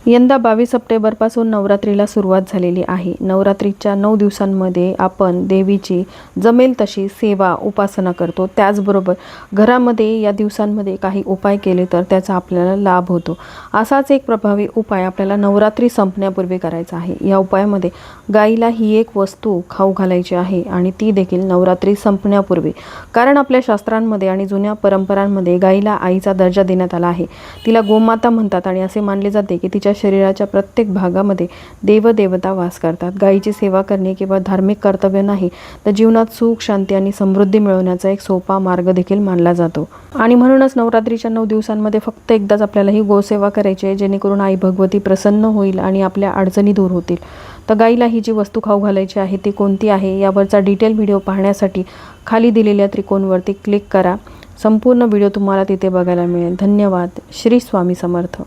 यंदा 22 सप्टेंबरपासून नवरात्रीला सुरुवात झालेली आहे। नवरात्रीच्या 9 दिवसांमध्ये आपण देवीची जमेल तशी सेवा उपासना करतो। त्याचबरोबर घरामध्ये या दिवसांमध्ये काही उपाय केले तर त्याचा आपल्याला लाभ होतो। असाच एक प्रभावी उपाय आपल्याला नवरात्री संपण्यापूर्वी करायचा आहे। या उपायामध्ये गाईला ही एक वस्तू खाऊ घालायची आहे आणि ती देखील नवरात्री संपण्यापूर्वी। कारण आपल्या शास्त्रांमध्ये आणि जुन्या परंपरांमध्ये गाईला आईचा दर्जा देण्यात आला आहे। तिला गोमाता म्हणतात आणि असे मानले जाते की तिच्या शरीराच्या प्रत्येक भागामध्ये देवदेवता वास करतात। गायीची सेवा करणे केवळ धार्मिक कर्तव्य नाही तर जीवनात सुख, शांती आणि समृद्धी मिळवण्याचा एक सोपा मार्ग देखील मानला जातो। आणि म्हणूनच नवरात्रीच्या 9 दिवसांमध्ये फक्त एकदाच आपल्याला ही गोसेवा करायची आहे, जेणेकरून आई भगवती प्रसन्न होईल आणि आपल्या अडचणी दूर होतील। तर गायीला ही जी वस्तू खाऊ घालायची आहे ती कोणती आहे यावरचा डिटेल व्हिडिओ पाहण्यासाठी खाली दिलेल्या त्रिकोणावरती क्लिक करा। संपूर्ण व्हिडिओ तुम्हाला तिथे बघायला मिळेल। धन्यवाद। श्री स्वामी समर्थ।